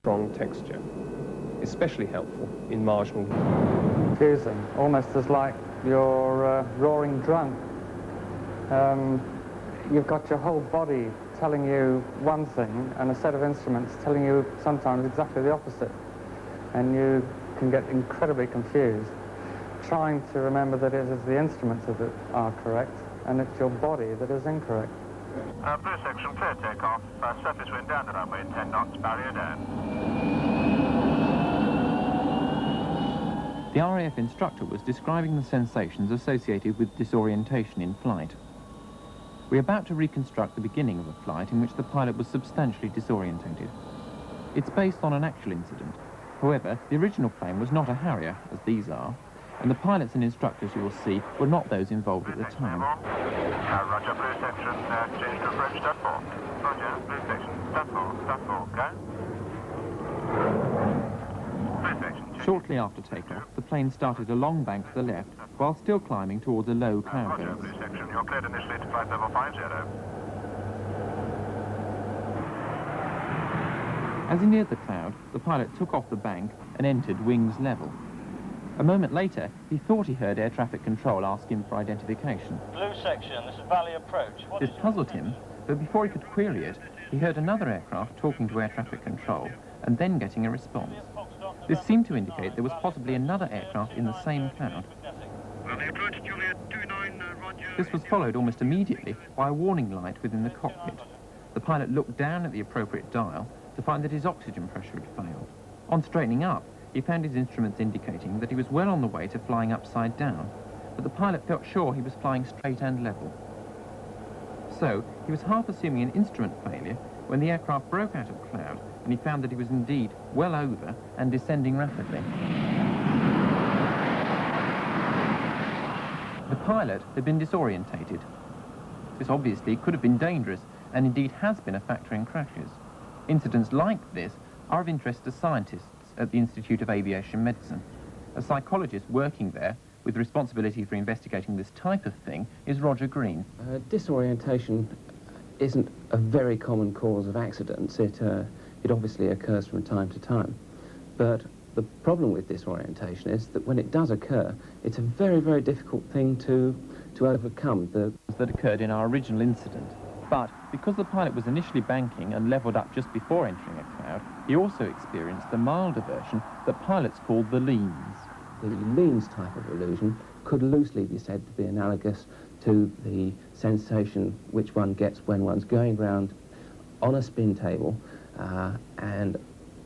strong texture, especially helpful in marginal. Confusing, almost as like you're roaring drunk. You've got your whole body telling you one thing and a set of instruments telling you sometimes exactly the opposite. And you can get incredibly confused trying to remember that it is the instruments that are correct and it's your body that is incorrect. Blue section, clear takeoff. Surface wind down the runway, 10 knots, barrier down. The RAF instructor was describing the sensations associated with disorientation in flight. We're about to reconstruct the beginning of a flight in which the pilot was substantially disorientated. It's based on an actual incident. However, the original plane was not a Harrier, as these are, and the pilots and instructors you will see were not those involved at the time. Roger, blue section, change to approach, start 4. Roger, blue section, start 4, go. Blue section. Shortly after takeoff, the plane started a long bank to the left while still climbing towards a low cloud Roger, base. blue section, you're cleared initially to flight level 50. As he neared the cloud, the pilot took off the bank and entered wings level. A moment later, he thought he heard air traffic control ask him for identification. Blue section, this is Valley approach. This puzzled him, but before he could query it, he heard another aircraft talking to air traffic control and then getting a response. This seemed to indicate there was possibly another aircraft in the same cloud. This was followed almost immediately by a warning light within the cockpit. The pilot looked down at the appropriate dial to find that his oxygen pressure had failed. On straightening up, he found his instruments indicating that he was well on the way to flying upside down, but the pilot felt sure he was flying straight and level. So, he was half assuming an instrument failure when the aircraft broke out of cloud and he found that he was indeed well over and descending rapidly. The pilot had been disorientated. This obviously could have been dangerous and indeed has been a factor in crashes. Incidents like this are of interest to scientists at the Institute of Aviation Medicine. A psychologist working there with responsibility for investigating this type of thing is Roger Green. Disorientation isn't a very common cause of accidents. It obviously occurs from time to time. But the problem with disorientation is that when it does occur, it's a very, very difficult thing to overcome. That occurred in our original incident. But because the pilot was initially banking and levelled up just before entering a cloud, he also experienced the milder version that pilots called the leans. The leans type of illusion could loosely be said to be analogous to the sensation which one gets when one's going round on a spin table, and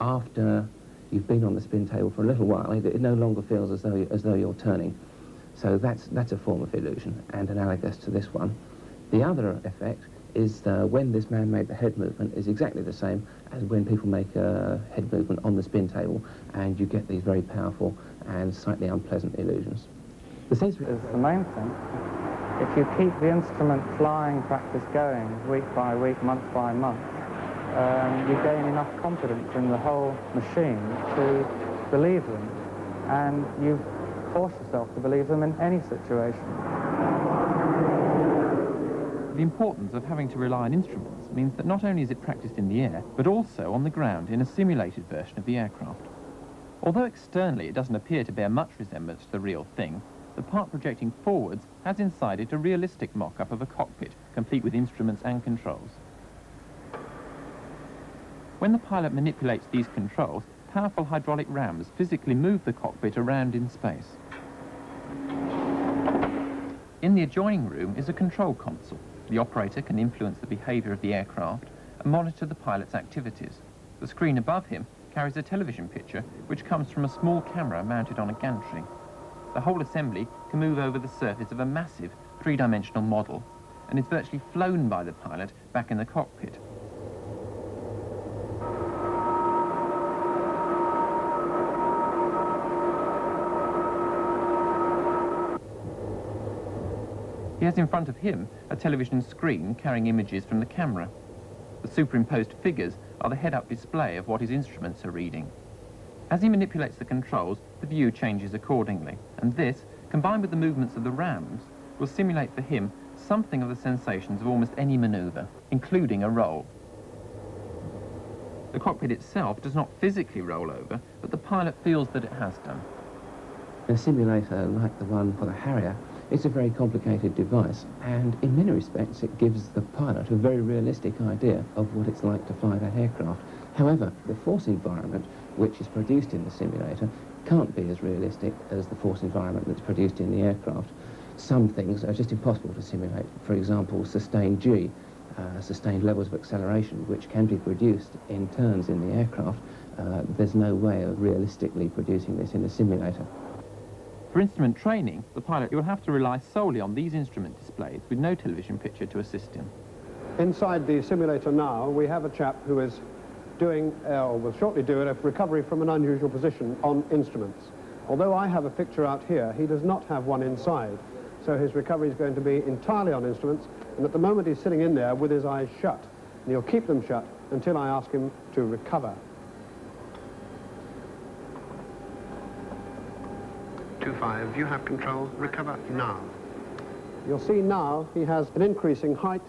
after you've been on the spin table for a little while, it no longer feels as though you're turning. So that's a form of illusion and analogous to this one. The other effect is when this man made the head movement is exactly the same as when people make a head movement on the spin table, and you get these very powerful and slightly unpleasant illusions. The sensory is the main thing. If you keep the instrument flying practice going week by week, month by month, you gain enough confidence in the whole machine to believe them, and you force yourself to believe them in any situation. The importance of having to rely on instruments means that not only is it practiced in the air, but also on the ground in a simulated version of the aircraft. Although externally it doesn't appear to bear much resemblance to the real thing, the part projecting forwards has inside it a realistic mock-up of a cockpit, complete with instruments and controls. When the pilot manipulates these controls, powerful hydraulic rams physically move the cockpit around in space. In the adjoining room is a control console. The operator can influence the behaviour of the aircraft and monitor the pilot's activities. The screen above him carries a television picture which comes from a small camera mounted on a gantry. The whole assembly can move over the surface of a massive three-dimensional model and is virtually flown by the pilot back in the cockpit. He has in front of him a television screen carrying images from the camera. The superimposed figures are the head-up display of what his instruments are reading. As he manipulates the controls, the view changes accordingly, and this, combined with the movements of the rams, will simulate for him something of the sensations of almost any manoeuvre, including a roll. The cockpit itself does not physically roll over, but the pilot feels that it has done. A simulator like the one for the Harrier is a very complicated device, and in many respects it gives the pilot a very realistic idea of what it's like to fly that aircraft. However, the force environment which is produced in the simulator can't be as realistic as the force environment that's produced in the aircraft. Some things are just impossible to simulate. For example, sustained G, sustained levels of acceleration, which can be produced in turns in the aircraft. There's no way of realistically producing this in a simulator. For instrument training, the pilot will have to rely solely on these instrument displays with no television picture to assist him. Inside the simulator now, we have a chap who is doing, or will shortly do it, a recovery from an unusual position on instruments. Although I have a picture out here, he does not have one inside. So his recovery is going to be entirely on instruments, and at the moment he's sitting in there with his eyes shut. And he'll keep them shut until I ask him to recover. 25, you have control, recover now. You'll see now he has an increasing height.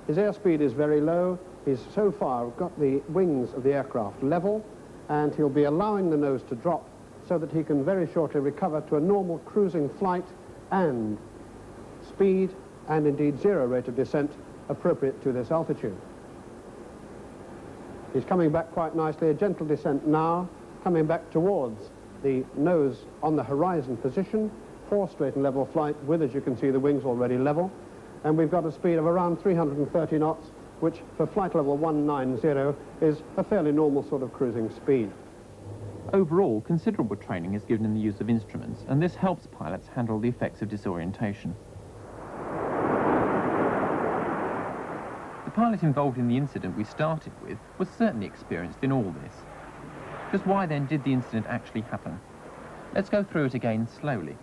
His airspeed is very low. He's so far got the wings of the aircraft level, and he'll be allowing the nose to drop so that he can very shortly recover to a normal cruising flight and speed and indeed zero rate of descent appropriate to this altitude. He's coming back quite nicely, a gentle descent now, coming back towards the nose on the horizon position for straight and level flight with, as you can see, the wings already level. And we've got a speed of around 330 knots, which for flight level 190 is a fairly normal sort of cruising speed. Overall, considerable training is given in the use of instruments, and this helps pilots handle the effects of disorientation. The pilot involved in the incident we started with was certainly experienced in all this. Just why then did the incident actually happen? Let's go through it again slowly.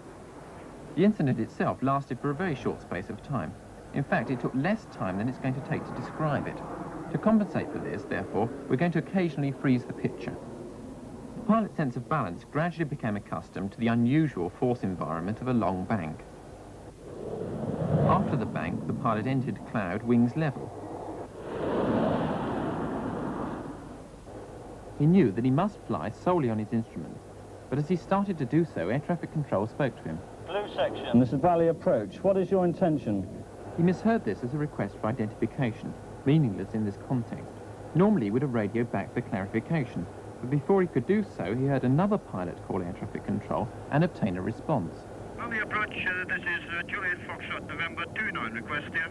The incident itself lasted for a very short space of time. In fact, it took less time than it's going to take to describe it. To compensate for this, therefore, we're going to occasionally freeze the picture. The pilot's sense of balance gradually became accustomed to the unusual force environment of a long bank. After the bank, the pilot entered cloud wings level. He knew that he must fly solely on his instruments, but as he started to do so, air traffic control spoke to him. Blue section. This is Valley approach. What is your intention? He misheard this as a request for identification, meaningless in this context. Normally he would have radioed back for clarification, but before he could do so, he heard another pilot call air traffic control and obtain a response. Valley approach, this is Juliet Foxtrot, November 29, request here.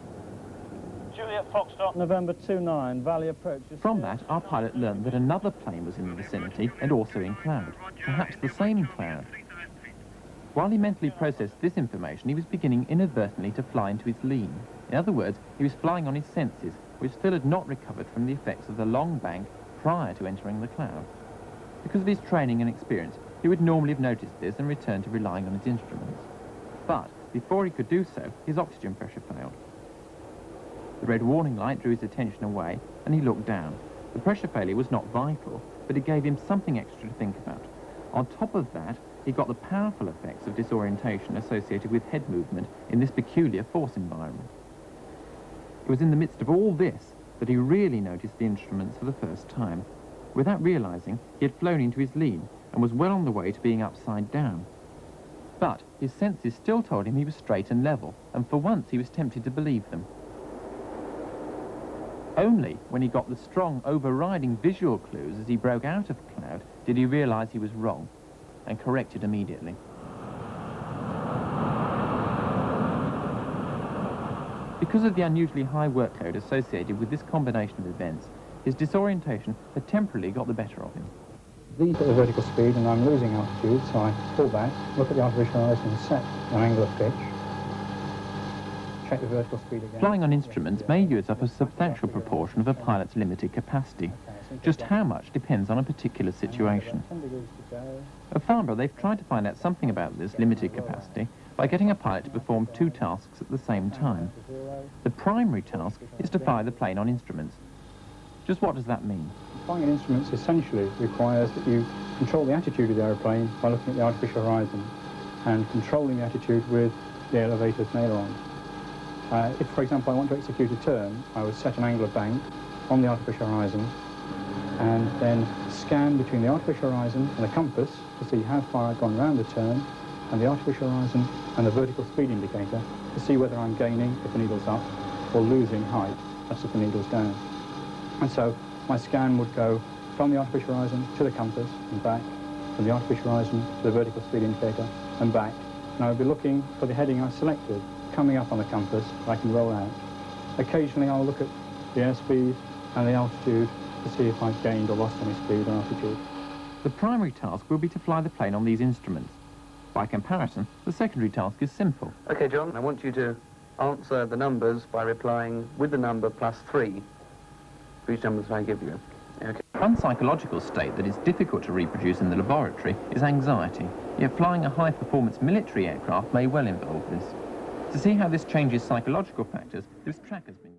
Juliet Foxtrot. November 29, Valley approach. From that, our pilot learned that another plane was in the vicinity and also in cloud, perhaps the same cloud. While he mentally processed this information, he was beginning inadvertently to fly into his lean. In other words, he was flying on his senses, which still had not recovered from the effects of the long bank prior to entering the cloud. Because of his training and experience, he would normally have noticed this and returned to relying on his instruments. But before he could do so, his oxygen pressure failed. The red warning light drew his attention away, and he looked down. The pressure failure was not vital, but it gave him something extra to think about. On top of that, he got the powerful effects of disorientation associated with head movement in this peculiar force environment. It was in the midst of all this that he really noticed the instruments for the first time. Without realizing, he had flown into his lean and was well on the way to being upside down. But his senses still told him he was straight and level, and for once he was tempted to believe them. Only when he got the strong, overriding visual clues as he broke out of cloud did he realize he was wrong, and corrected immediately. Because of the unusually high workload associated with this combination of events, his disorientation had temporarily got the better of him. These are the vertical speed and I'm losing altitude, so I pull back, look at the artificial horizon and set an angle of pitch. Check the vertical speed again. Flying on instruments may use up a substantial proportion of a pilot's limited capacity. Just how much depends on a particular situation. At Farnborough, they've tried to find out something about this limited capacity by getting a pilot to perform two tasks at the same time. The primary task is to fly the plane on instruments. Just what does that mean? Flying on instruments essentially requires that you control the attitude of the aeroplane by looking at the artificial horizon and controlling the attitude with the elevators and ailerons. If, for example, I want to execute a turn, I would set an angle of bank on the artificial horizon and then scan between the artificial horizon and the compass to see how far I've gone round the turn, and the artificial horizon and the vertical speed indicator to see whether I'm gaining if the needle's up or losing height, that's if the needle's down. And so my scan would go from the artificial horizon to the compass and back, from the artificial horizon to the vertical speed indicator and back, and I would be looking for the heading I selected coming up on the compass I can roll out. Occasionally I'll look at the airspeed and the altitude to see if I've gained or lost any speed or altitude. The primary task will be to fly the plane on these instruments. By comparison, the secondary task is simple. OK, John, I want you to answer the numbers by replying with the number +3 for each number that I give you. Okay. One psychological state that is difficult to reproduce in the laboratory is anxiety, yet flying a high-performance military aircraft may well involve this. To see how this changes psychological factors, this track has been